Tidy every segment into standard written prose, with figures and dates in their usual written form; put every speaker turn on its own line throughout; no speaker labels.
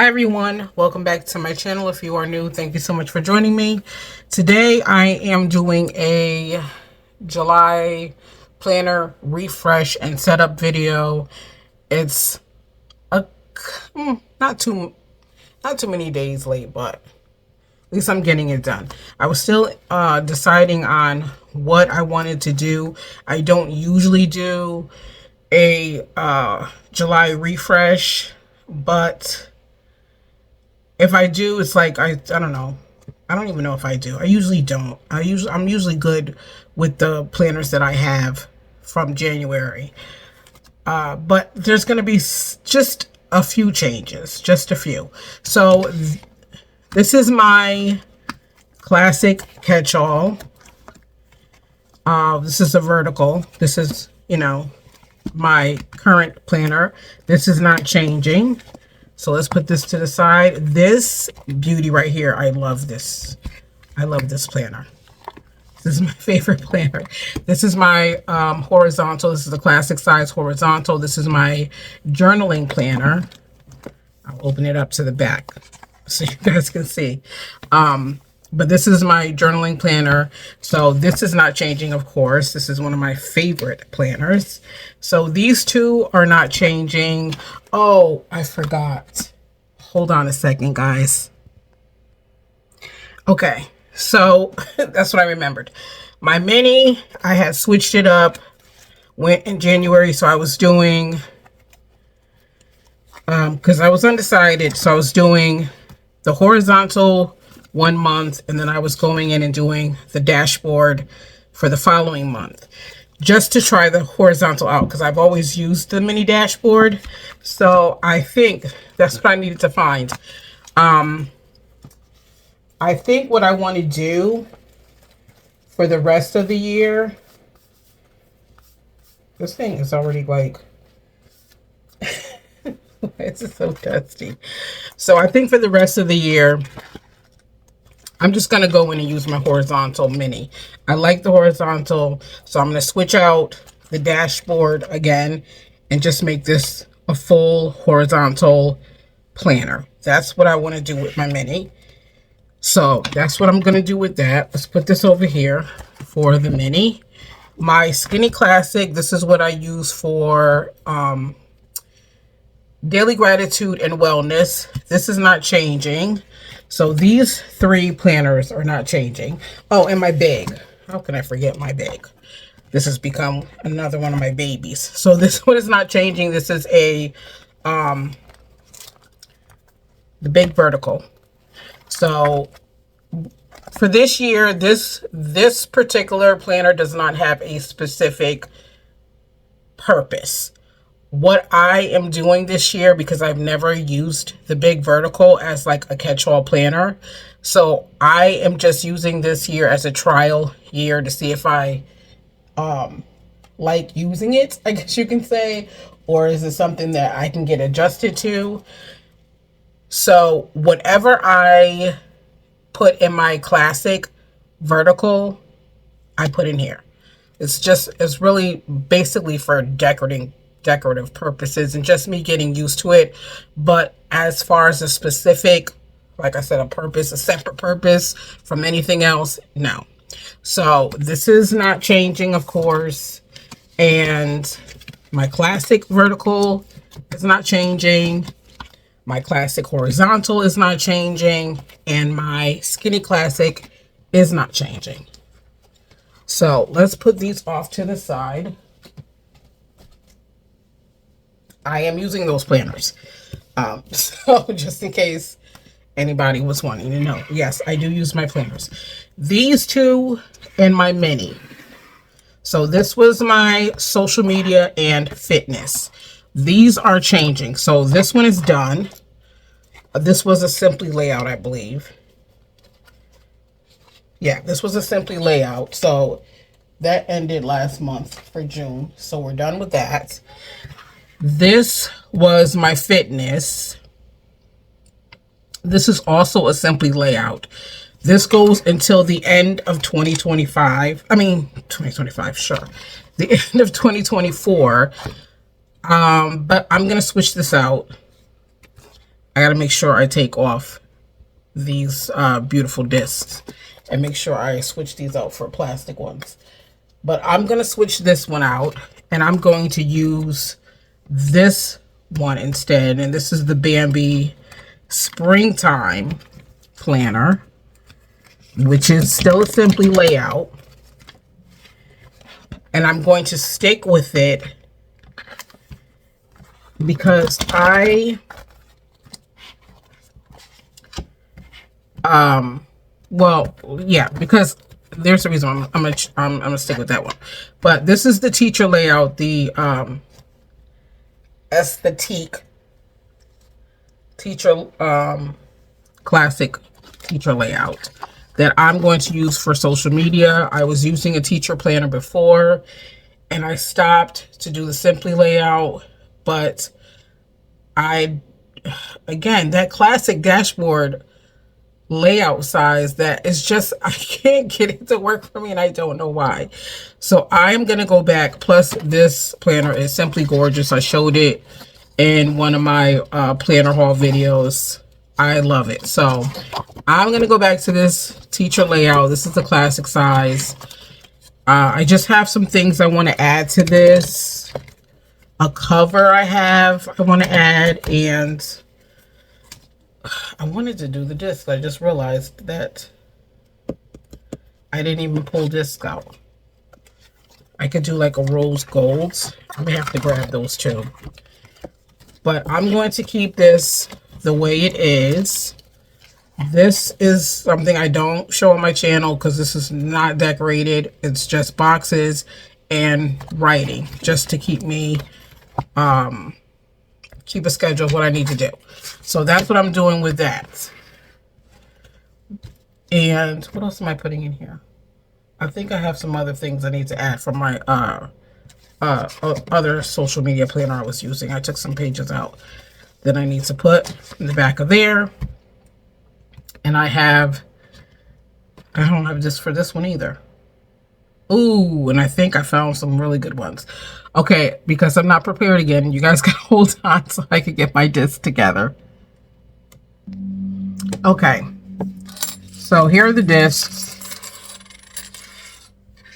Hi everyone, welcome back to my channel. If you are new, thank you so much for joining me. Today I am doing a July planner refresh and setup video. It's a not too many days late, but at least I'm getting it done. I was still deciding on what I wanted to do. I don't usually do a July refresh, but if I do, it's like I don't know. I don't even know if I do. I usually don't. I'm usually good with the planners that I have from January. But there's going to be just a few changes, just a few. So this is my classic catch-all. This is a vertical. This is, my current planner. This is not changing. So let's put this to the side. This beauty right here, I love this. I love this planner. This is my favorite planner. This is my horizontal. This is the classic size horizontal. This is my journaling planner. I'll open it up to the back so you guys can see. But this is my journaling planner. So this is not changing, of course. This is one of my favorite planners. So these two are not changing. Oh, I forgot. Hold on a second, guys. Okay, so that's what I remembered. My mini, I had switched it up, went in January. So I was doing, because I was undecided. So I was doing the horizontal 1 month, and then I was going in and doing the dashboard for the following month just to try the horizontal out, because I've always used the mini dashboard. So I think that's what I needed to find. I think what I want to do for the rest of the year, this thing is already like it's so dusty. So I think for the rest of the year, I'm just going to go in and use my horizontal mini. I like the horizontal, so I'm going to switch out the dashboard again and just make this a full horizontal planner. That's what I want to do with my mini. So that's what I'm going to do with that. Let's put this over here for the mini. My Skinny Classic, this is what I use for daily gratitude and wellness. This is not changing. So these three planners are not changing. Oh, and my bag. How can I forget my bag? This has become another one of my babies. So this one is not changing. This is a the big vertical. So for this year, this particular planner does not have a specific purpose. What I am doing this year, because I've never used the big vertical as like a catch-all planner, so I am just using this year as a trial year to see if I like using it, I guess you can say, or is it something that I can get adjusted to. So whatever I put in my classic vertical, I put in here. It's really basically for decorative purposes and just me getting used to it. But as far as a specific, like I said, a separate purpose from anything else, no. So this is not changing, of course, and my classic vertical is not changing, my classic horizontal is not changing, and my Skinny Classic is not changing. So let's put these off to the side. I am using those planners. So just in case anybody was wanting to know. Yes, I do use my planners. These two and my mini. So this was my social media and fitness. These are changing. So this one is done. This was a Simply layout, I believe. Yeah, this was a Simply layout. So that ended last month for June. So we're done with that. This was my fitness. This is also a Simply layout. This goes until the end of 2025. I mean, 2025, sure. The end of 2024. But I'm going to switch this out. I got to make sure I take off these beautiful discs and make sure I switch these out for plastic ones. But I'm going to switch this one out, and I'm going to use this one instead. And this is the Bambi Springtime Planner, which is still a Simply layout. And I'm going to stick with it because well, yeah, because there's a reason I'm gonna stick with that one. But this is the teacher layout, the aesthetic teacher classic teacher layout that I'm going to use for social media. I was using a teacher planner before and I stopped to do the Simply layout, but again, that classic dashboard layout size, that is just, I can't get it to work for me, and I don't know why. So I'm gonna go back. Plus, this planner is simply gorgeous. I showed it in one of my planner haul videos. I love it. So I'm gonna go back to this teacher layout. This is the classic size. I just have some things I want to add to this. A cover I want to add, and I wanted to do the disc. I just realized that I didn't even pull disc out. I could do like a rose gold. I may have to grab those too. But I'm going to keep this the way it is. This is something I don't show on my channel because this is not decorated. It's just boxes and writing, just to keep me keep a schedule of what I need to do. So that's what I'm doing with that. And what else am I putting in here? I think I have some other things I need to add from my other social media planner I was using. I took some pages out that I need to put in the back of there. And I don't have this for this one either. Ooh, and I think I found some really good ones. Okay, because I'm not prepared again, you guys can hold on so I can get my disc together. Okay, so here are the discs.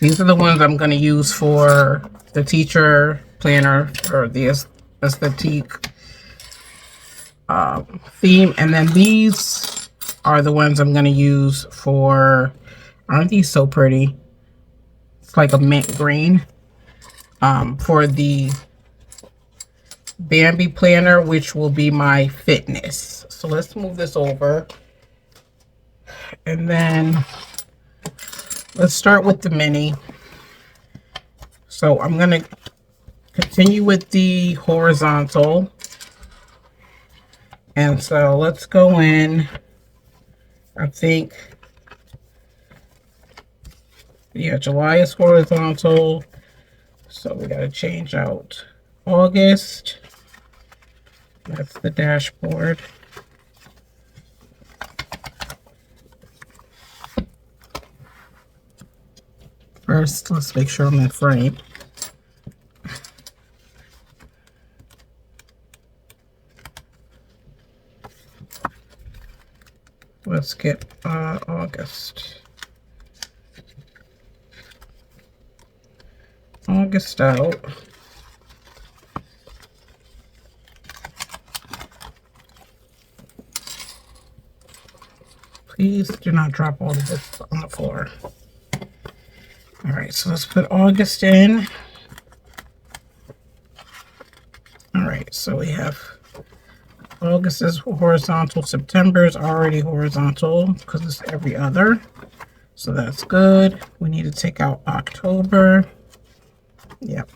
These are the ones I'm going to use for the teacher planner, or the aesthetic theme. And then these are the ones I'm going to use for, aren't these so pretty? It's like a mint green, for the Bambi planner, which will be my fitness. So let's move this over. And then let's start with the mini. So I'm going to continue with the horizontal. And so let's go in, I think, yeah, July is horizontal. So we got to change out August. That's the dashboard. First, let's make sure I'm in frame. Let's get August. August out. Please do not drop all of this on the floor. All right, so let's put August in. All right, so we have August is horizontal. September is already horizontal because it's every other. So that's good. We need to take out October. Yep.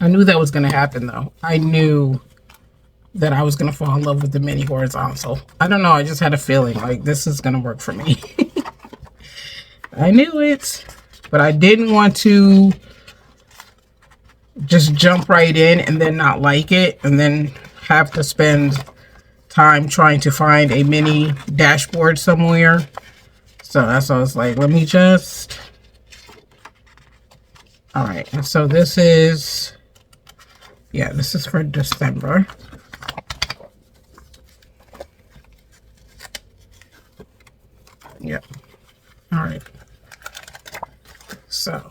I knew that was going to happen, though. I knew that I was going to fall in love with the mini horizontal. I don't know. I just had a feeling like this is going to work for me. I knew it, but I didn't want to just jump right in and then not like it and then have to spend time trying to find a mini dashboard somewhere. So that's why I was like, let me just... All right, and so this is... Yeah, this is for December. Yep. All right. So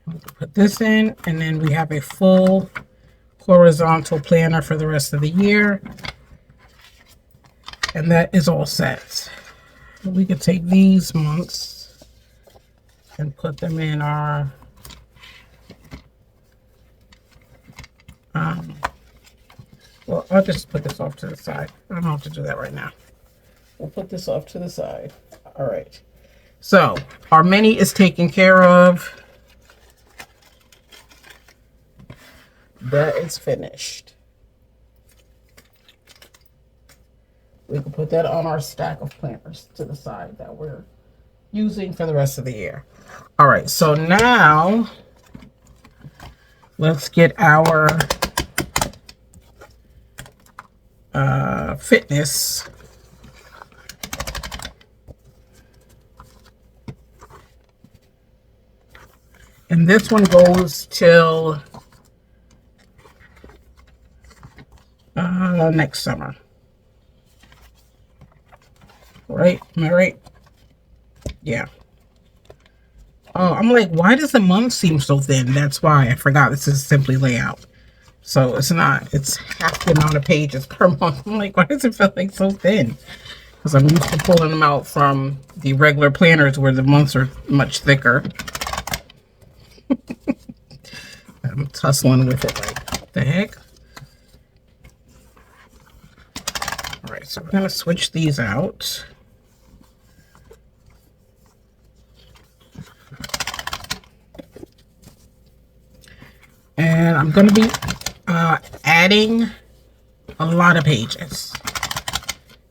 we'll put this in, and then we have a full horizontal planner for the rest of the year. And that is all set. We could take these months and put them in our well, I'll just put this off to the side. I don't have to do that right now. We'll put this off to the side. All right. So our mini is taken care of. That is finished. We can put that on our stack of planners to the side that we're using for the rest of the year. All right, so now let's get our fitness. And this one goes till next summer. Right? Am I right? Yeah. Oh, I'm like, why does the month seem so thin? That's why I forgot this is simply layout. So it's not, it's half the amount of pages per month. I'm like, why does it feel like so thin? Because I'm used to pulling them out from the regular planners where the months are much thicker. I'm tussling with it like, what the heck? All right, so we're going to switch these out. And I'm going to be adding a lot of pages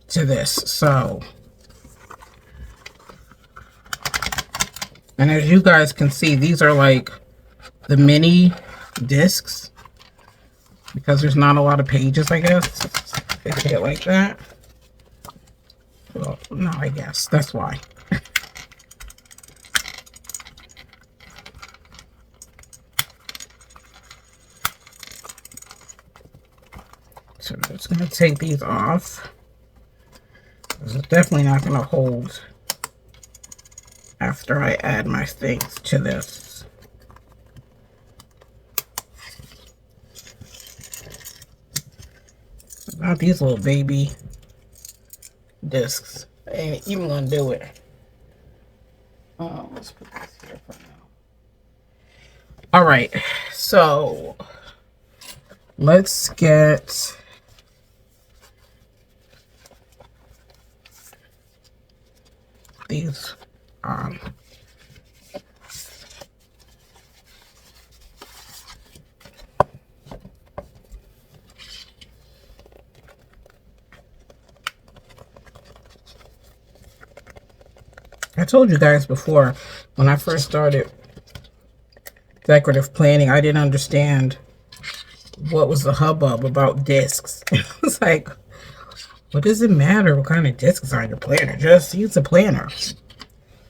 to this. So, and as you guys can see, these are like the mini discs because there's not a lot of pages, I guess. They say it like that. Well, no, I guess that's why. So I'm just going to take these off. This is definitely not going to hold after I add my things to this. Not these little baby discs. I ain't even going to do it. Let's put this here for now. All right, so let's get these on. I told you guys before, when I first started decorative planning, I didn't understand what was the hubbub about discs. It was like, what does it matter what kind of discs are on your planner? Just use a planner.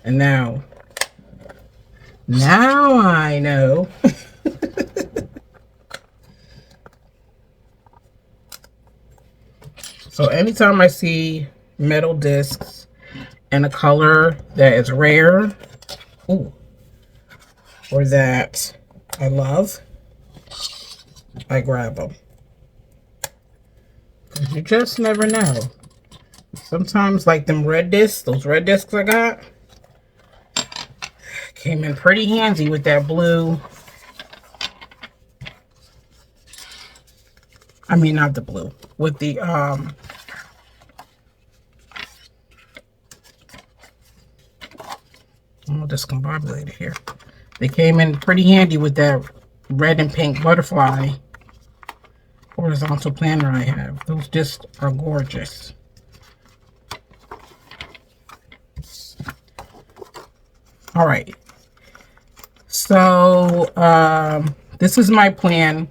And now I know. So anytime I see metal discs in a color that is rare, ooh, or that I love, I grab them. You just never know. Sometimes, like them red discs, those red discs I got, came in pretty handy with that blue. I mean, not the blue, with the, I'm discombobulated here. They came in pretty handy with that red and pink butterfly horizontal planner I have. Those just are gorgeous. All right. So this is my plan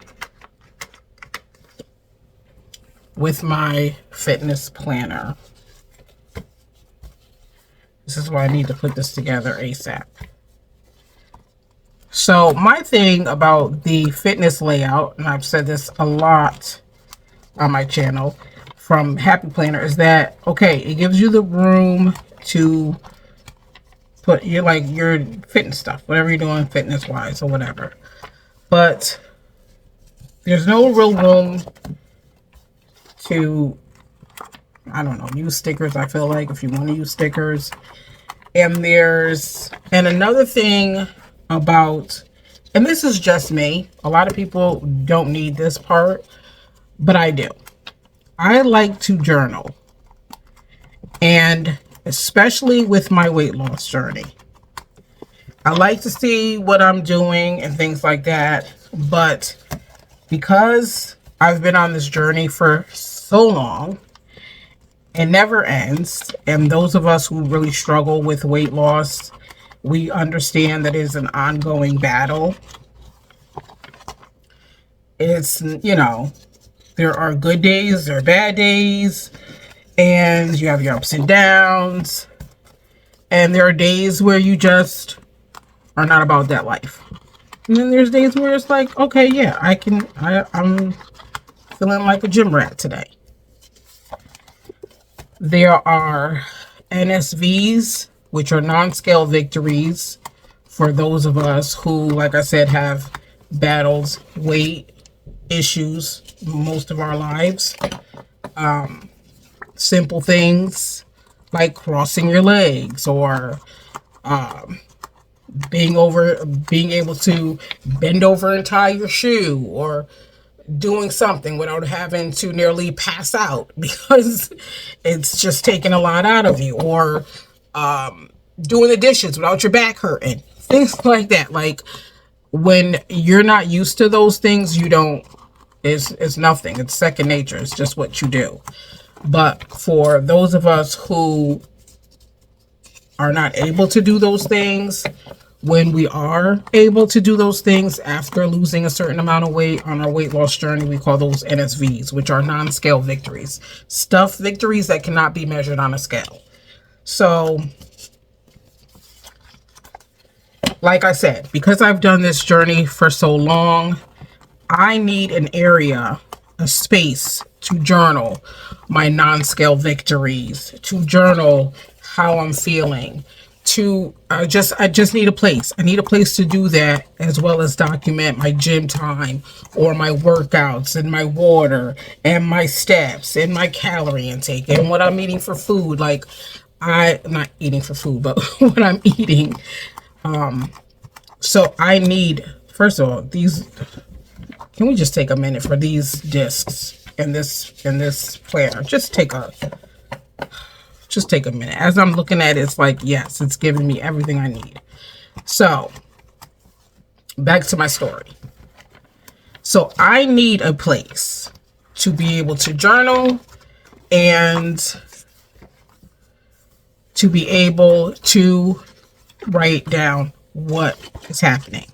with my fitness planner. This is why I need to put this together ASAP. So my thing about the fitness layout, and I've said this a lot on my channel from Happy Planner, is that, okay, it gives you the room to put your fitness stuff, whatever you're doing fitness wise or whatever. But there's no real room to, I don't know, use stickers. I feel like if you want to use stickers. And another thing about, and this is just me, a lot of people don't need this part, but I do. I like to journal, and especially with my weight loss journey. I like to see what I'm doing and things like that, but because I've been on this journey for so long, it never ends. And those of us who really struggle with weight loss, we understand that it's an ongoing battle. It's, there are good days, there are bad days, and you have your ups and downs. And there are days where you just are not about that life. And then there's days where it's like, okay, yeah, I'm feeling like a gym rat today. There are NSVs, which are non-scale victories, for those of us who, like I said, have battled weight issues most of our lives. Simple things like crossing your legs, or being able to bend over and tie your shoe, or doing something without having to nearly pass out because it's just taking a lot out of you, or doing the dishes without your back hurting, things like that. Like, when you're not used to those things, it's nothing. It's second nature. It's just what you do. But for those of us who are not able to do those things, when we are able to do those things after losing a certain amount of weight on our weight loss journey, we call those NSVs, which are non-scale victories. Victories that cannot be measured on a scale. So, like I said, because I've done this journey for so long, I need an area, a space to journal my non-scale victories, to journal how I'm feeling. I just need a place. I need a place to do that, as well as document my gym time, or my workouts, and my water, and my steps, and my calorie intake, and what I'm eating for food. Like, I'm not eating for food, but what I'm eating. So I need, first of all, can we just take a minute for these discs in this planner? Just take a minute. As I'm looking at it, it's like, yes, it's giving me everything I need. So, back to my story. So, I need a place to be able to journal and to be able to write down what is happening.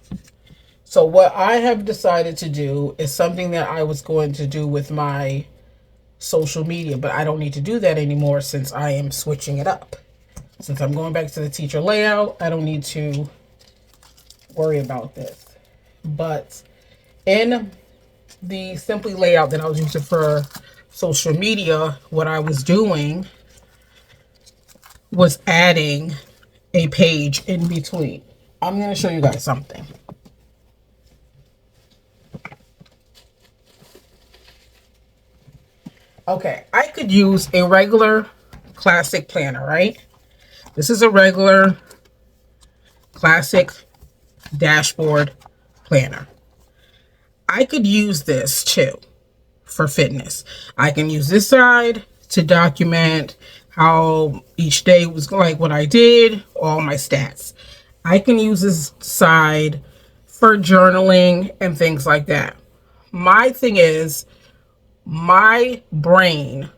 So, what I have decided to do is something that I was going to do with my social media, but I don't need to do that anymore since I am switching it up. Since I'm going back to the teacher layout, I don't need to worry about this. But in the Simply layout that I was using for social media, what I was doing was adding a page in between. I'm going to show you guys something. Okay, I could use a regular classic planner, right? This is a regular classic dashboard planner. I could use this too for fitness. I can use this side to document how each day was, like what I did, all my stats. I can use this side for journaling and things like that. My thing is, my brain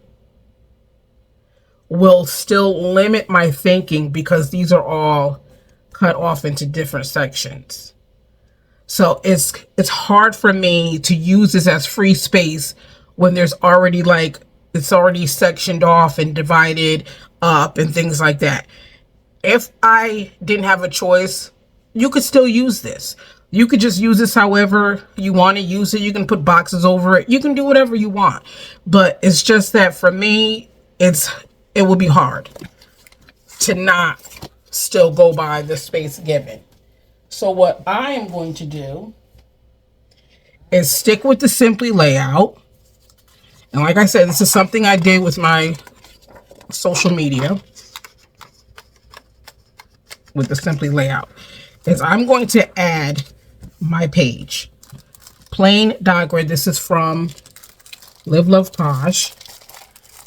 will still limit my thinking because these are all cut off into different sections. So it's hard for me to use this as free space when there's already it's already sectioned off and divided up and things like that. if I didn't have a choice, you could still use this. You could just use this however you want to use it. You can put boxes over it. You can do whatever you want. But it's just that for me, it will be hard to not still go by the space given. So what I am going to do is stick with the Simply layout. And like I said, this is something I did with my social media with the Simply layout. Is I'm going to add my page. Plain dot grid. This is from Live.Love.Posh.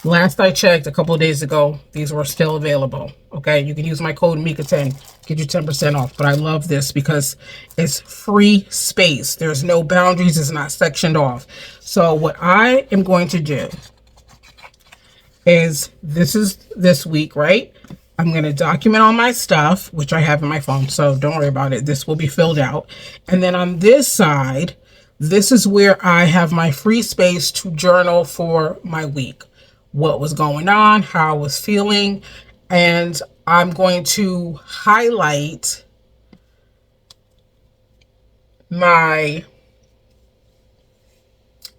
Last I checked a couple of days ago, these were still available. Okay, you can use my code Mika10, get you 10% off. But I love this because it's free space. There's no boundaries. It's not sectioned off. So what I am going to do is, this is this week, right? I'm going to document all my stuff, which I have in my phone, so don't worry about it. This will be filled out. And then on this side, this is where I have my free space to journal for my week. What was going on, how I was feeling, and I'm going to highlight my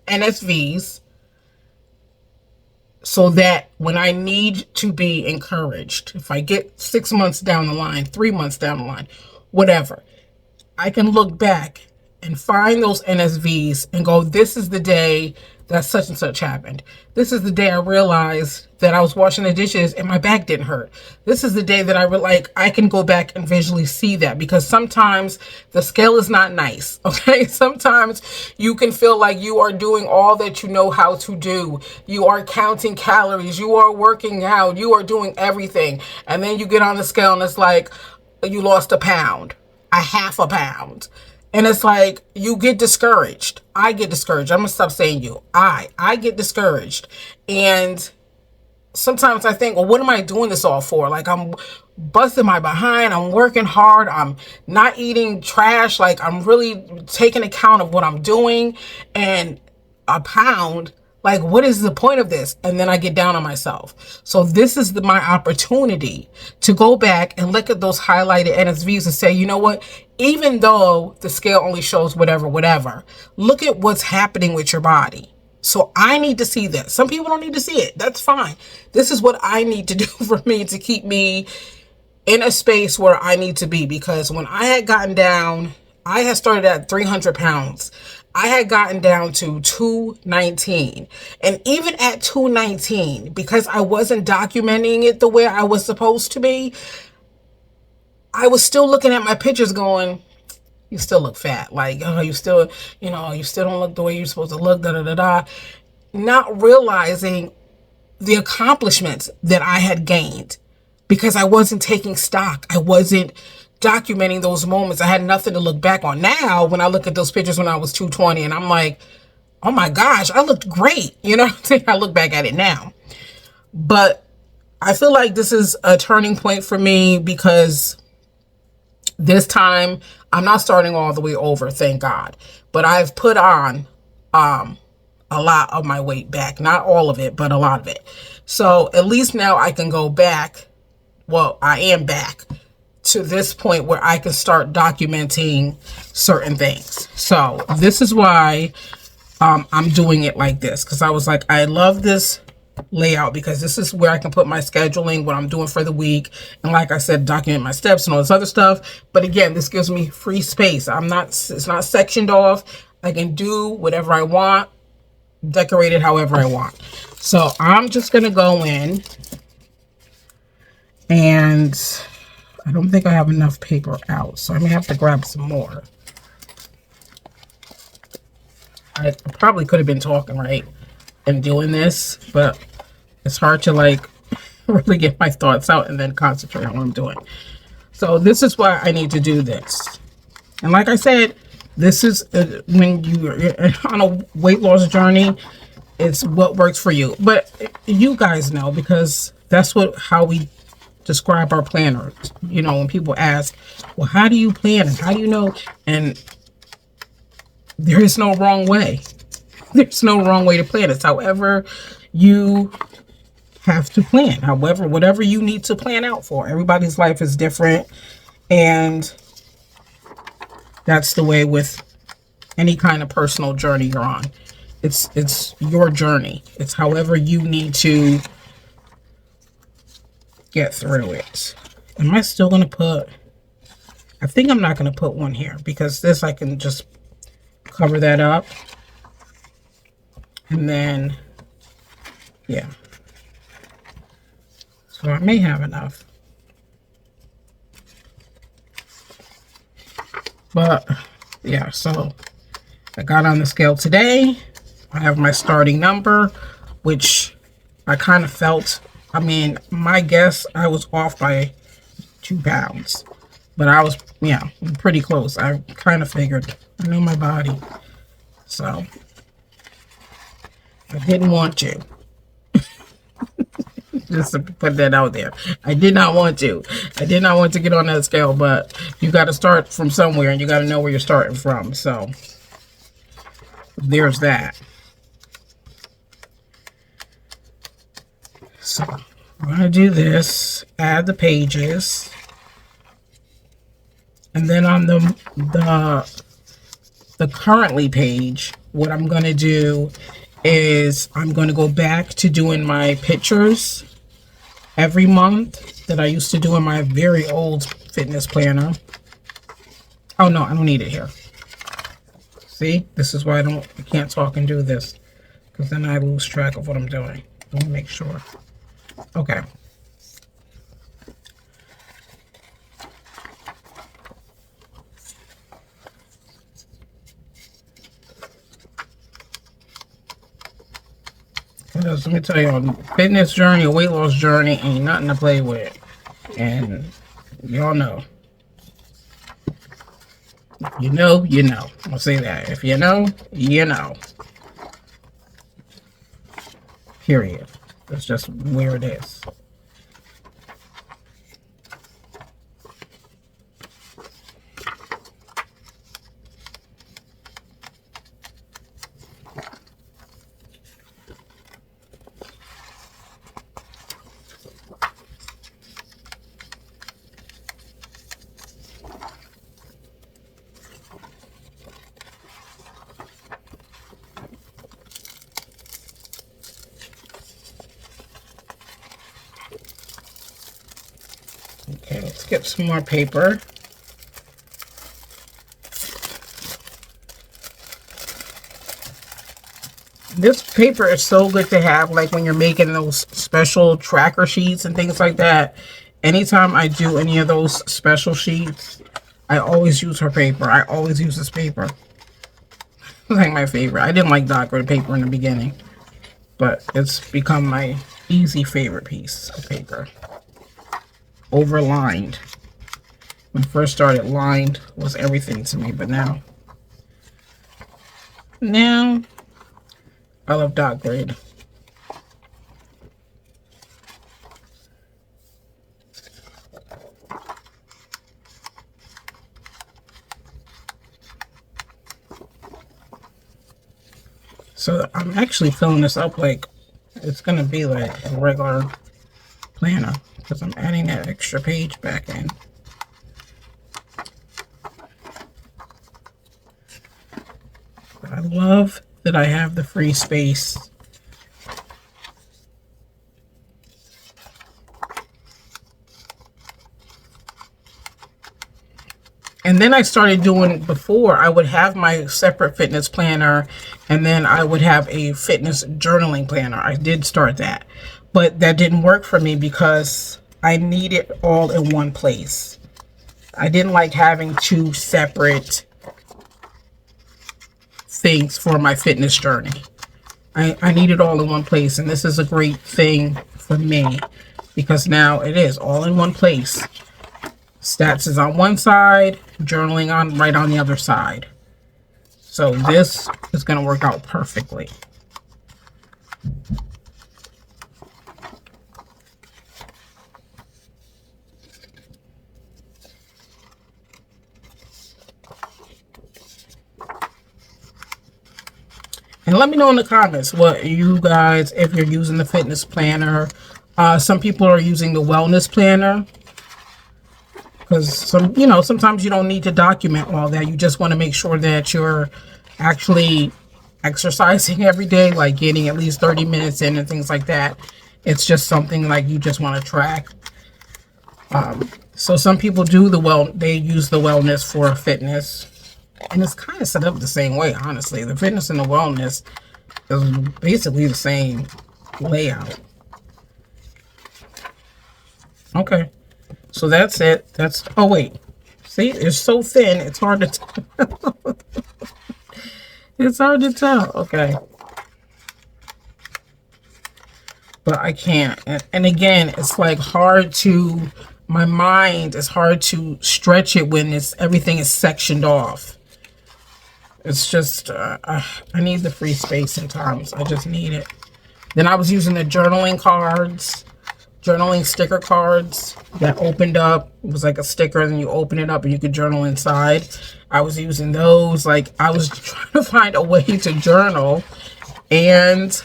NSVs so that when I need to be encouraged, if I get 6 months down the line, 3 months down the line, whatever, I can look back and find those NSVs and go, this is the day that such and such happened. This is the day I realized that I was washing the dishes and my back didn't hurt. This is the day that I can go back and visually see that, because sometimes the scale is not nice, okay? Sometimes you can feel like you are doing all that you know how to do. You are counting calories, you are working out, you are doing everything. And then you get on the scale and it's like, you lost a pound, a half a pound. And it's like, you get discouraged. I get discouraged. I'm going to stop saying you. I get discouraged. And sometimes I think, well, what am I doing this all for? Like, I'm busting my behind. I'm working hard. I'm not eating trash. Like, I'm really taking account of what I'm doing. And a pound, like, what is the point of this? And then I get down on myself. So this is my opportunity to go back and look at those highlighted NSVs and say, you know what? Even though the scale only shows whatever, look at what's happening with your body. So I need to see this. Some people don't need to see it. That's fine. This is what I need to do for me to keep me in a space where I need to be. Because when I had gotten down, I had started at 300 pounds. I had gotten down to 219. And even at 219, because I wasn't documenting it the way I was supposed to be, I was still looking at my pictures going, you still look fat. Like, oh, you still don't look the way you're supposed to look, Not realizing the accomplishments that I had gained because I wasn't taking stock. I wasn't documenting those moments. I had nothing to look back on. Now, when I look at those pictures when I was 220 and I'm like, oh my gosh, I looked great. You know what I'm saying? I look back at it now. But I feel like this is a turning point for me because this time I'm not starting all the way over, thank God. But I've put on a lot of my weight back. Not all of it, but a lot of it. So at least now I can go back. Well, I am back to this point where I can start documenting certain things. So this is why I'm doing it like this, because I was like, I love this layout because this is where I can put my scheduling, what I'm doing for the week, and like I said, document my steps and all this other stuff. But again, this gives me free space. It's not sectioned off. I can do whatever I want, decorate it however I want. So I'm just gonna go in, and I don't think I have enough paper out, so I may have to grab some more. I probably could have been talking, right, and doing this, but it's hard to like really get my thoughts out and then concentrate on what I'm doing. So this is why I need to do this. And like I said, this is when you're on a weight loss journey, it's what works for you. But you guys know, because that's how we describe our planners. You know, when people ask, well, how do you plan and how do you know? And there is no wrong way. There's no wrong way to plan. It's however you have to plan. However, whatever you need to plan out for. Everybody's life is different, and that's the way with any kind of personal journey you're on. It's your journey. It's however you need to get through it. Am I still going to put... I think I'm not going to put one here, because this I can just cover that up. And then, yeah. So I may have enough. But, yeah, so I got on the scale today. I have my starting number, which I kind of felt, I mean, my guess, I was off by 2 pounds. But I was, yeah, pretty close. I kind of figured. I know my body. So, I didn't want to. Just to put that out there. I did not want to. I did not want to get on that scale, but you got to start from somewhere, and you got to know where you're starting from. So, there's that. So, I'm going to do this, add the pages, and then on the currently page, what I'm going to do is I'm going to go back to doing my pictures every month that I used to do in my very old fitness planner. Oh no, I don't need it here. See, this is why I can't talk and do this, because then I lose track of what I'm doing. Let me make sure. Okay. Let me tell you, fitness journey, a weight loss journey ain't nothing to play with. And y'all know. You know, you know. I'll say that. If you know, you know. Period. That's just where it is. Okay, let's get some more paper. This paper is so good to have, like when you're making those special tracker sheets and things like that. Anytime I do any of those special sheets, I always use her paper. I always use this paper. It's like my favorite. I didn't like dark grid paper in the beginning, but it's become my easy favorite piece of paper. Overlined. When I first started, lined was everything to me, but now I love dark grid. So I'm actually filling this up like it's gonna be like a regular planner, because I'm adding that extra page back in. But I love that I have the free space. And then I started doing, before I would have my separate fitness planner, and then I would have a fitness journaling planner. I did start that, but that didn't work for me because I need it all in one place. I didn't like having 2 separate things for my fitness journey. I need it all in one place, and this is a great thing for me because now it is all in one place. Stats is on one side, journaling on right on the other side. So this is going to work out perfectly. And let me know in the comments what you guys, if you're using the fitness planner, Some people are using the wellness planner because sometimes you don't need to document all that. You just want to make sure that you're actually exercising every day, like getting at least 30 minutes in and things like that. It's just something like you just want to track. So some people do they use the wellness for fitness, and it's kind of set up the same way, honestly. The fitness and the wellness is basically the same layout. Okay, so that's it. Oh wait, see, it's so thin, it's hard to tell. It's hard to tell. Okay, but I can't. And again, it's like hard to, my mind is hard to stretch it when everything is sectioned off. It's just, I need the free space sometimes. I just need it. Then I was using the journaling sticker cards that opened up. It was like a sticker, and then you open it up and you could journal inside. I was using those. Like, I was trying to find a way to journal and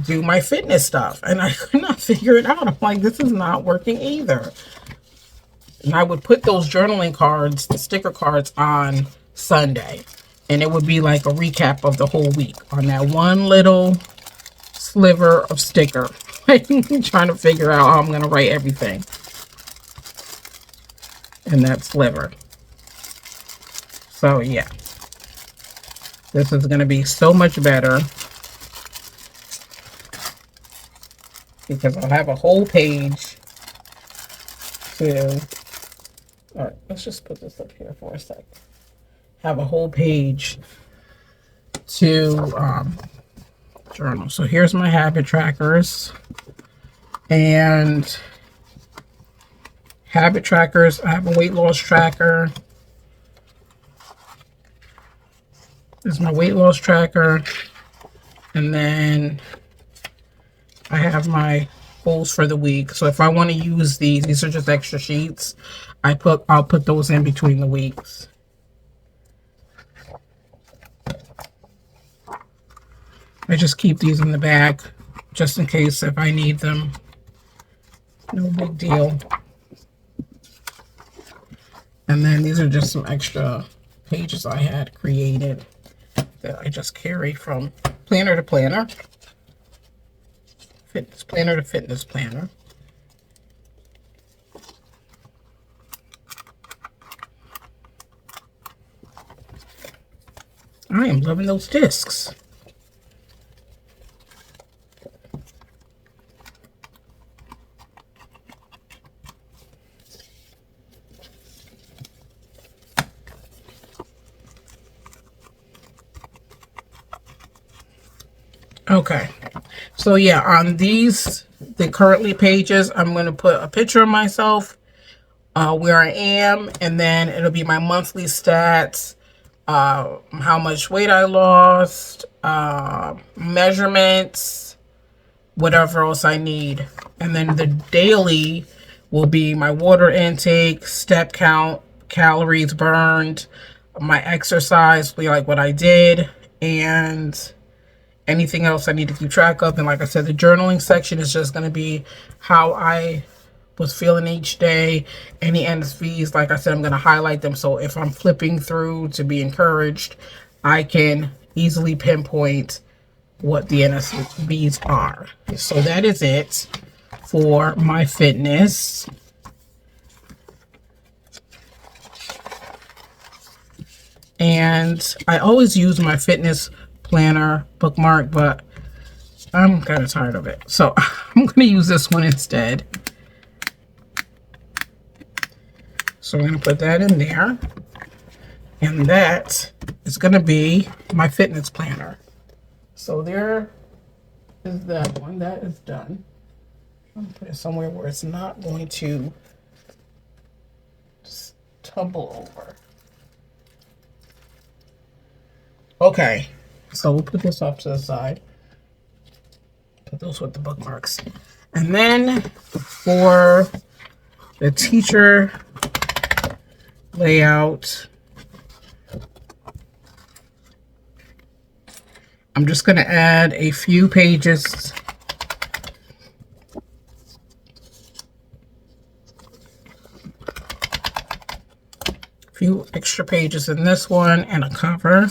do my fitness stuff, and I could not figure it out. I'm like, this is not working either. And I would put those journaling cards, the sticker cards, on Sunday, and it would be like a recap of the whole week on that one little sliver of sticker. Trying to figure out how I'm going to write everything in that sliver. So yeah, this is going to be so much better because I'll have a whole page to, all right, let's just put this up here for a second. Have a whole page to journal. So here's my habit trackers. And habit trackers, I have a weight loss tracker. This is my weight loss tracker. And then I have my goals for the week. So if I want to use these are just extra sheets. I'll put those in between the weeks. I just keep these in the bag just in case if I need them. No big deal. And then these are just some extra pages I had created that I just carry from planner to planner. Fitness planner to fitness planner. I am loving those discs. Okay, so yeah, on the currently pages, I'm going to put a picture of myself, where I am, and then it'll be my monthly stats, how much weight I lost, measurements, whatever else I need. And then the daily will be my water intake, step count, calories burned, my exercise, like what I did, and anything else I need to keep track of. And like I said, the journaling section is just going to be how I was feeling each day. Any NSVs, like I said, I'm going to highlight them. So if I'm flipping through to be encouraged, I can easily pinpoint what the NSVs are. So that is it for my fitness. And I always use my fitness planner bookmark, but I'm kind of tired of it. So I'm going to use this one instead. So I'm going to put that in there. And that is going to be my fitness planner. So there is that one. That is done. I'm going to put it somewhere where it's not going to just tumble over. Okay. So we'll put this off to the side. Put those with the bookmarks. And then for the teacher layout, I'm just going to add a few pages extra pages in this one and a cover.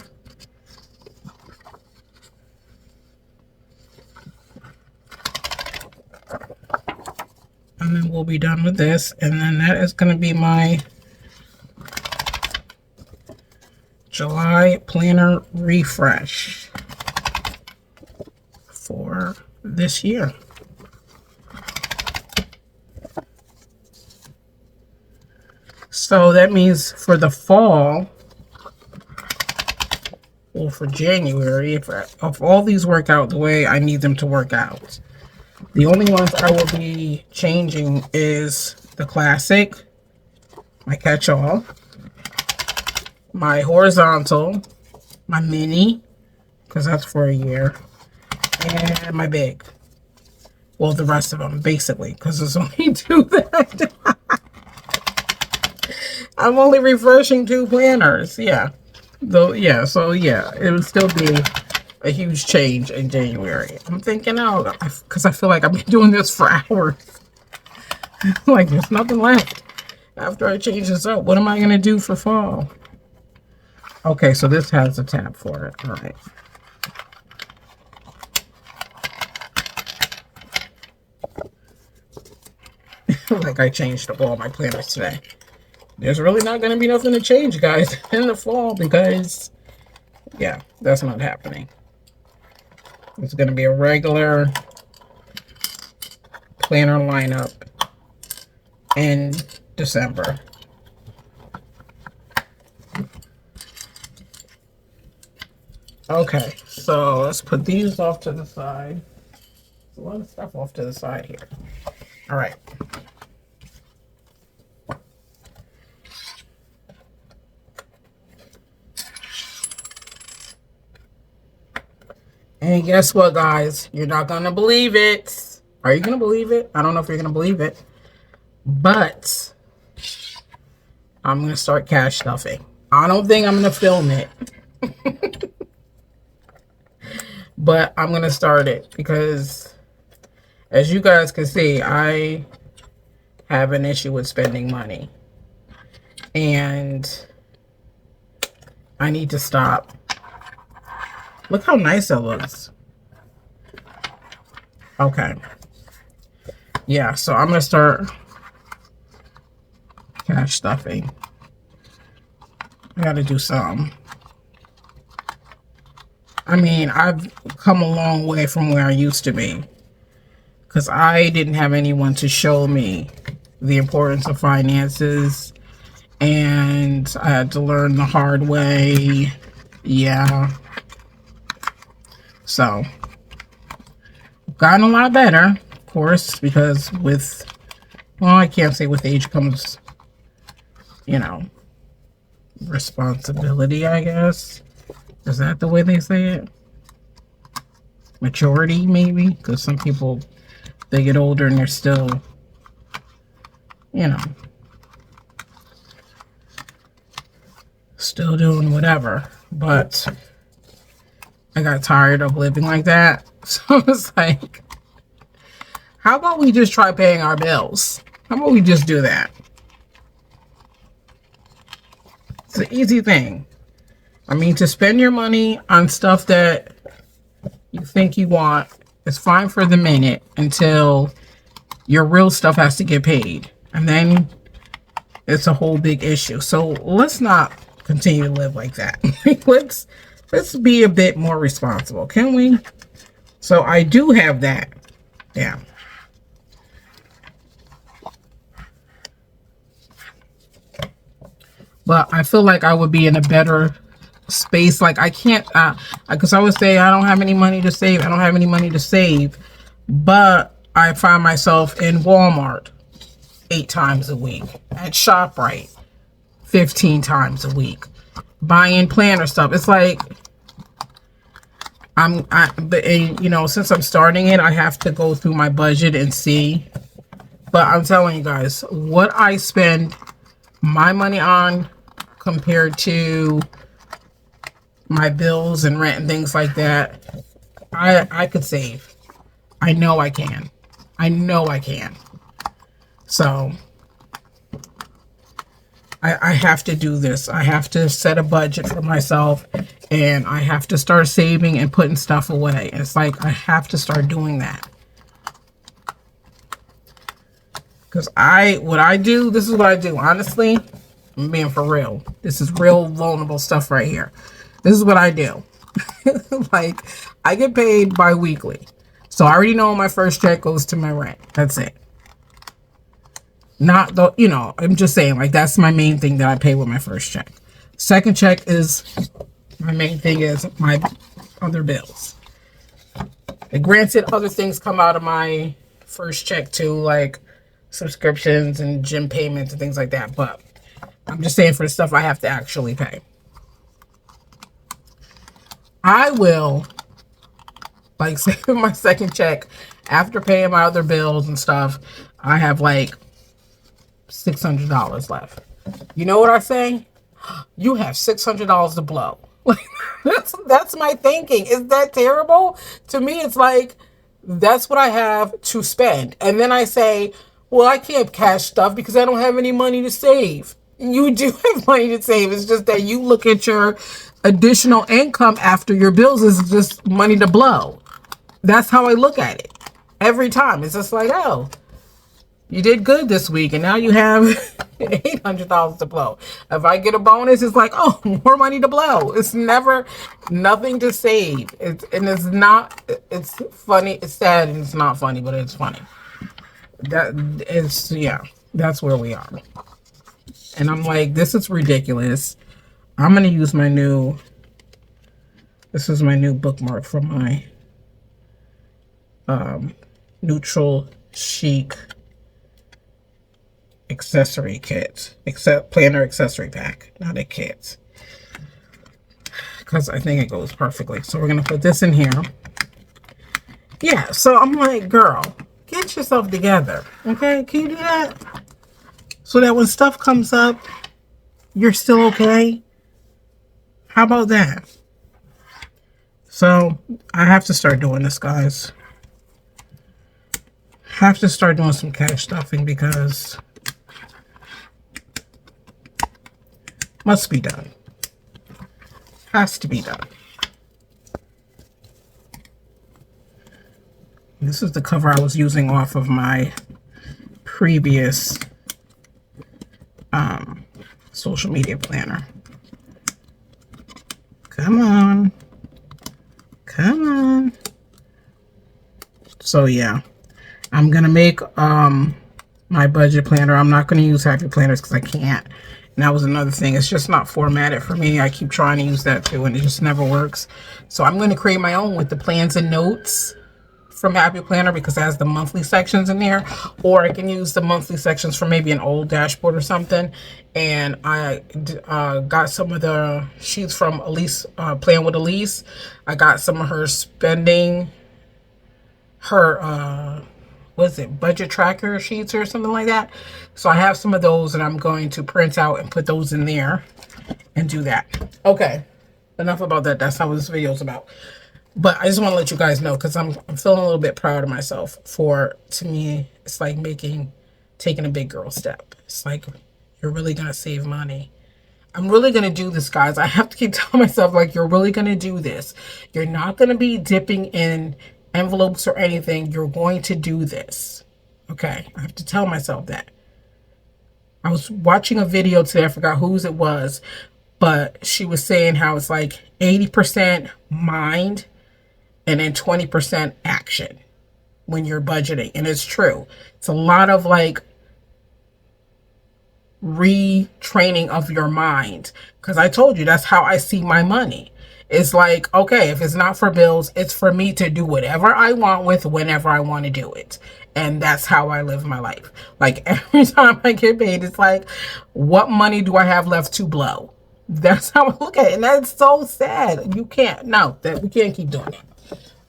And then we'll be done with this. And then that is going to be my July planner refresh for this year. So that means for the fall, or for January, if all these work out the way I need them to work out, the only ones I will be changing is the classic, my catch-all, my horizontal, my mini, because that's for a year, and my big. Well, the rest of them, basically, because there's only 2 that I'm only refreshing 2 planners. Yeah. Though, yeah, so yeah, it would still be a huge change in January. I'm thinking, oh, because I feel like I've been doing this for hours. Like, there's nothing left after I change this up. What am I going to do for fall? Okay, so this has a tab for it. All right. Like I changed all my planners today. There's really not going to be nothing to change, guys, in the fall because, yeah, that's not happening. It's going to be a regular planner lineup in December. Okay, so let's put these off to the side. There's a lot of stuff off to the side here. All right. And guess what, guys? You're not going to believe it. Are you going to believe it? I don't know if you're going to believe it. But I'm going to start cash stuffing. I don't think I'm going to film it. But I'm going to start it because, as you guys can see, I have an issue with spending money. And I need to stop. Look how nice that looks. Okay. Yeah, so I'm going to start cash stuffing. I got to do some. I mean, I've come a long way from where I used to be. Because I didn't have anyone to show me the importance of finances. And I had to learn the hard way. Yeah. So, gotten a lot better, of course, because with, well, I can't say with age comes, you know, responsibility, I guess. Is that the way they say it? Maturity, maybe? Because some people, they get older and they're still, you know, still doing whatever. But I got tired of living like that. So it's like, how about we just try paying our bills? How about we just do that? It's an easy thing. I mean, to spend your money on stuff that you think you want is fine for the minute until your real stuff has to get paid. And then it's a whole big issue. So let's not continue to live like that. Let's be a bit more responsible, can we? So I do have that. Yeah. But I feel like I would be in a better space. Like I can't, because I would say I don't have any money to save. I don't have any money to save. But I find myself in Walmart 8 times a week. At ShopRite 15 times a week. Buying planner stuff. It's like, but you know, since I'm starting it, I have to go through my budget and see. But I'm telling you guys, what I spend my money on compared to my bills and rent and things like that, I could save. I know I can. I know I can. So I have to do this. I have to set a budget for myself, and I have to start saving and putting stuff away. It's like I have to start doing that. Because what I do, this is what I do. Honestly, I'm being for real. This is real vulnerable stuff right here. This is what I do. Like, I get paid bi-weekly. So I already know my first check goes to my rent. That's it. Not the, you know, I'm just saying, like, that's my main thing that I pay with my first check. Second check is, my main thing is my other bills. And granted, other things come out of my first check too, like subscriptions and gym payments and things like that. But I'm just saying for the stuff I have to actually pay. I will, like, say my second check, after paying my other bills and stuff, I have like $600 left. You know what I say? You have $600 to blow. That's my thinking. Is that terrible? To me, it's like, that's what I have to spend. And then I say, well, I can't cash stuff because I don't have any money to save. You do have money to save. It's just that you look at your additional income after your bills is just money to blow. That's how I look at it. Every time. It's just like, oh, you did good this week, and now you have $800 to blow. If I get a bonus, it's like, oh, more money to blow. It's never nothing to save. It's not. It's funny. It's sad, and it's not funny, but it's funny. Yeah. That's where we are. And I'm like, this is ridiculous. I'm gonna use my new. This is my new bookmark for my neutral chic accessory kit, planner accessory pack, not a kit, because I think it goes perfectly. So we're gonna put this in here. Yeah, so I'm like, girl, get yourself together, okay? Can you do that? So that when stuff comes up, you're still okay. How about that? So I have to start doing this, guys. Have to start doing some cash stuffing because must be done. Has to be done. This is the cover I was using off of my previous social media planner. Come on. Come on. So yeah, I'm gonna make my budget planner. I'm not gonna use Happy Planners because I can't. And that was another thing. It's just not formatted for me. I keep trying to use that too, and it just never works. So I'm going to create my own with the plans and notes from Happy Planner because it has the monthly sections in there. Or I can use the monthly sections from maybe an old dashboard or something. And I got some of the sheets from Elise, Plan with Elise. I got some of her spending, her was it budget tracker sheets or something like that. So I have some of those and I'm going to print out and put those in there and do that. Okay, enough about that. That's not what this video is about. But I just want to let you guys know because I'm feeling a little bit proud of myself for, to me, it's like taking a big girl step. It's like, you're really going to save money. I'm really going to do this, guys. I have to keep telling myself, like, you're really going to do this. You're not going to be dipping in envelopes or anything. You're going to do this. Okay, I have to tell myself that. I was watching a video today, I forgot whose it was, but she was saying how it's like 80% mind and then 20% action when you're budgeting. And it's true. It's a lot of like retraining of your mind, because I told you that's how I see my money. It's like, okay, if it's not for bills, it's for me to do whatever I want with whenever I want to do it. And that's how I live my life. Like every time I get paid, it's like, what money do I have left to blow? That's how I look at it. And that's so sad. You can't, no, that we can't keep doing it.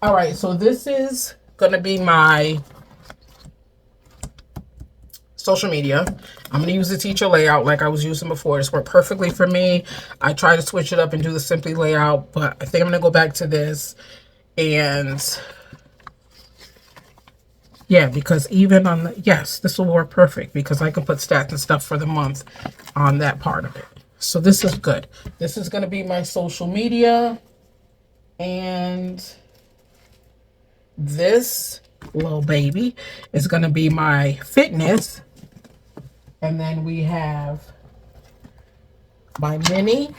All right, so this is going to be my social media. I'm going to use the teacher layout like I was using before. This worked perfectly for me. I try to switch it up and do the simply layout, but I think I'm going to go back to this. And Yeah, because even on the, yes, this will work perfect because I can put stats and stuff for the month on that part of it. So this is good. This is going to be my social media, and this little baby is going to be my fitness. And then we have my mini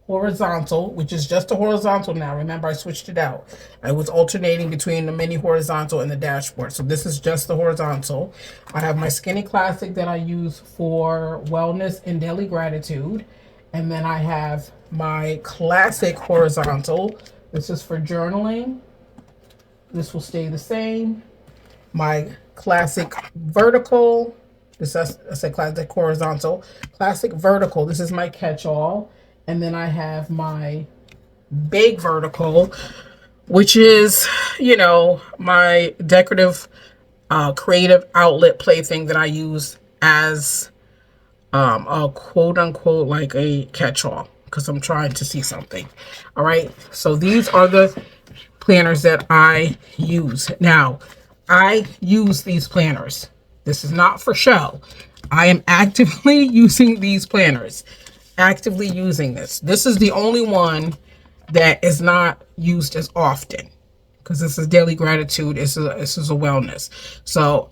horizontal, which is just a horizontal now. Remember, I switched it out. I was alternating between the mini horizontal and the dashboard. So this is just the horizontal. I have my skinny classic that I use for wellness and daily gratitude. And then I have my classic horizontal. This is for journaling. This will stay the same. My classic vertical. This is, I said classic horizontal. Classic vertical. This is my catch-all. And then I have my big vertical, which is, you know, my decorative creative outlet plaything that I use as a quote unquote like a catch-all because I'm trying to see something. All right. So these are the planners that I use. Now, I use these planners. This is not for show. I am actively using these planners. Actively using this. This is the only one that is not used as often because this is daily gratitude. This is a wellness. So,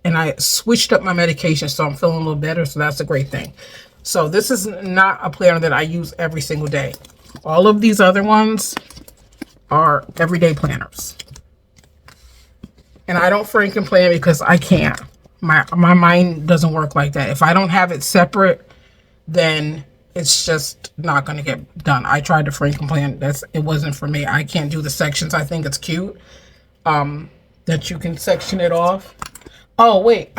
and I switched up my medication, so I'm feeling a little better. So that's a great thing. So this is not a planner that I use every single day. All of these other ones are everyday planners. And I don't freaking plan because I can't. My mind doesn't work like that. If I don't have it separate, then it's just not going to get done. I tried to freaking plan. It wasn't for me. I can't do the sections. I think it's cute that you can section it off. Oh, wait.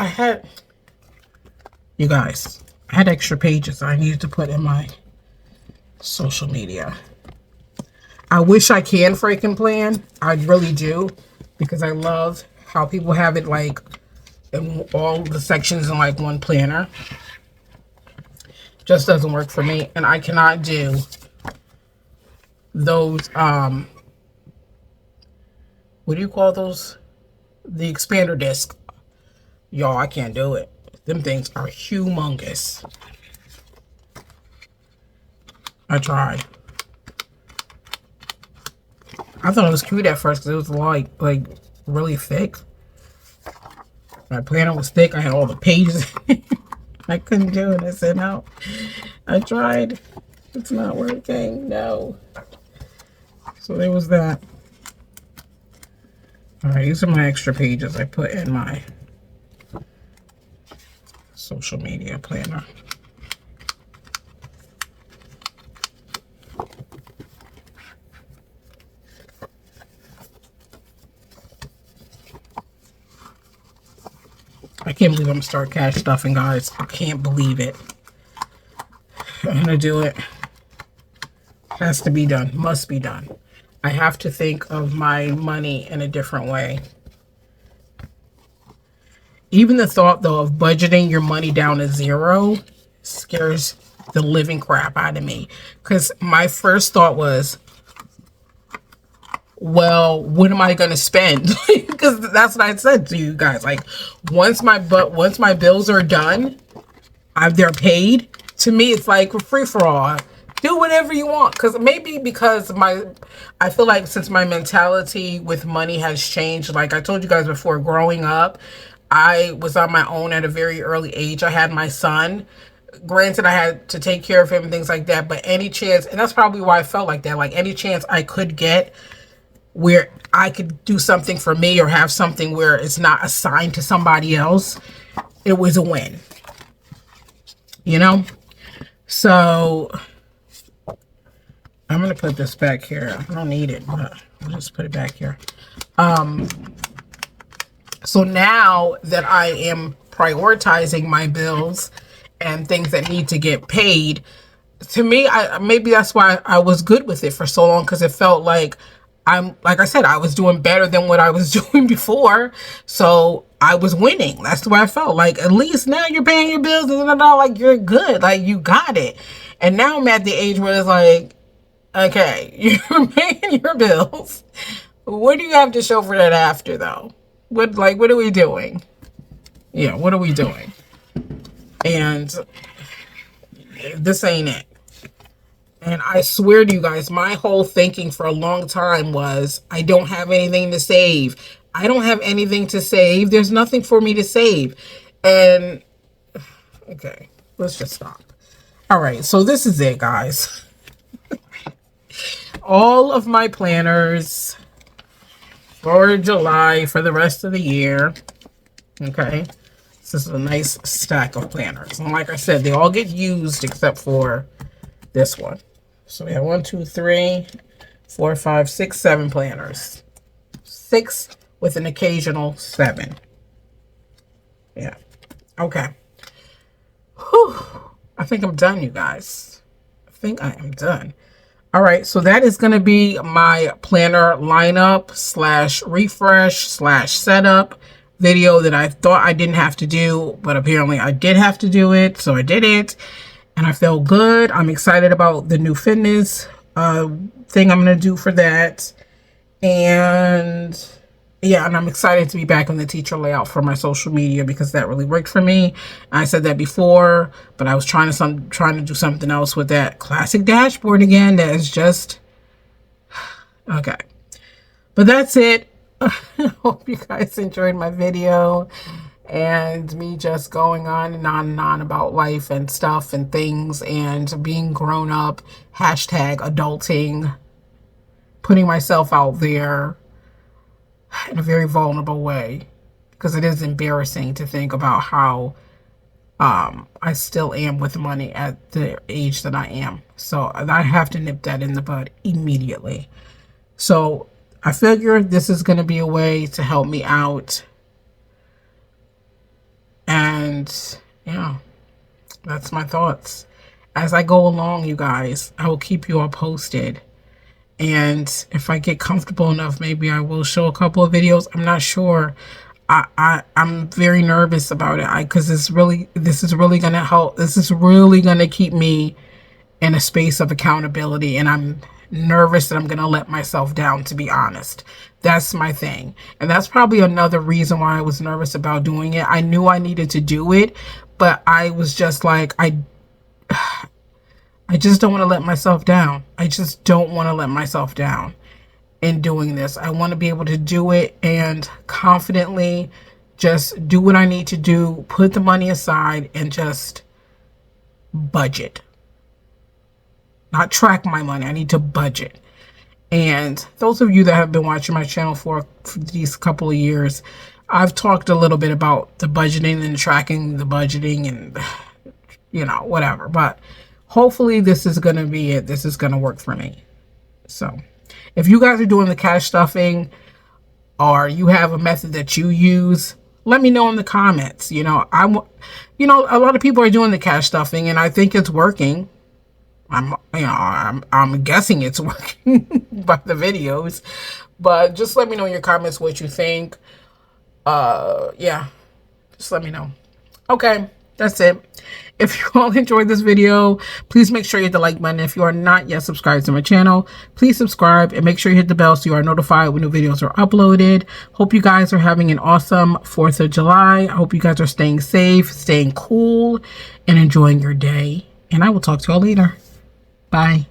You guys, I had extra pages I needed to put in my social media. I wish I can freaking plan. I really do. Because I love how people have it like in all the sections in like one planner. Just doesn't work for me. And I cannot do those, what do you call those? The expander disc. Y'all, I can't do it. Them things are humongous. I tried. I thought it was cute at first because it was like really thick. My planner was thick. I had all the pages. I couldn't do it. I said, no. I tried. It's not working. No. So there was that. All right, these are my extra pages I put in my social media planner. I can't believe I'm gonna start cash stuffing, guys. I can't believe it. I'm gonna do it. Has to be done. Must be done. I have to think of my money in a different way. Even the thought, though, of budgeting your money down to zero scares the living crap out of me. Because my first thought was, well, what am I going to spend? Because that's what I said to you guys. Like, once my bills are done, they're paid. To me, it's like free for all. Do whatever you want. Because I feel like since my mentality with money has changed, like I told you guys before, growing up, I was on my own at a very early age. I had my son. Granted, I had to take care of him and things like that. But any chance, and that's probably why I felt like that. Like any chance I could get where I could do something for me or have something where it's not assigned to somebody else, it was a win. You know? So I'm going to put this back here. I don't need it, but I'll just put it back here. So now that I am prioritizing my bills and things that need to get paid, to me, maybe that's why I was good with it for so long, because it felt like like I said, I was doing better than what I was doing before. So I was winning. That's the way I felt. Like, at least now you're paying your bills and like you're good. Like, you got it. And now I'm at the age where it's like, okay, you're paying your bills. What do you have to show for that after, though? What are we doing? Yeah, what are we doing? And this ain't it. And I swear to you guys, my whole thinking for a long time was, I don't have anything to save. I don't have anything to save. There's nothing for me to save. And, okay, let's just stop. All right, so this is it, guys. All of my planners for July, for the rest of the year. Okay, this is a nice stack of planners. And like I said, they all get used except for this one. So we have 1, 2, 3, 4, 5, 6, 7 planners. 6 with an occasional 7. Yeah. Okay. Whew. I think I'm done, you guys. I think I am done. All right. So that is going to be my planner lineup / refresh / setup video that I thought I didn't have to do, but apparently I did have to do it. So I did it. And I felt good. I'm excited about the new fitness thing I'm going to do for that. And yeah, and I'm excited to be back on the teacher layout for my social media because that really worked for me. I said that before, but I was trying to do something else with that classic dashboard again. That is just okay. But that's it. I hope you guys enjoyed my video. And me just going on and on and on about life and stuff and things and being grown up, #adulting, putting myself out there in a very vulnerable way, because it is embarrassing to think about how I still am with money at the age that I am. So I have to nip that in the bud immediately. So I figured this is going to be a way to help me out. And yeah, that's my thoughts. As I go along, you guys, I will keep you all posted. And if I get comfortable enough, maybe I will show a couple of videos. I'm not sure. I'm very nervous about it because this is really going to help. This is really going to keep me in a space of accountability. And I'm nervous that I'm going to let myself down, to be honest. That's my thing. And that's probably another reason why I was nervous about doing it. I knew I needed to do it, but I was just like, I just don't want to let myself down. I just don't want to let myself down in doing this. I want to be able to do it and confidently just do what I need to do, put the money aside, and just budget. Not track my money. I need to budget. And those of you that have been watching my channel for these couple of years, I've talked a little bit about the budgeting and tracking the budgeting and, you know, whatever. But hopefully this is going to be it. This is going to work for me. So if you guys are doing the cash stuffing or you have a method that you use, let me know in the comments. You know, a lot of people are doing the cash stuffing and I think it's working. I'm guessing it's working by the videos, but just let me know in your comments what you think. Yeah, just let me know. Okay, that's it. If you all enjoyed this video, please make sure you hit the like button. If you are not yet subscribed to my channel, please subscribe and make sure you hit the bell so you are notified when new videos are uploaded. Hope you guys are having an awesome 4th of July. I hope you guys are staying safe, staying cool, and enjoying your day. And I will talk to you all later. Bye.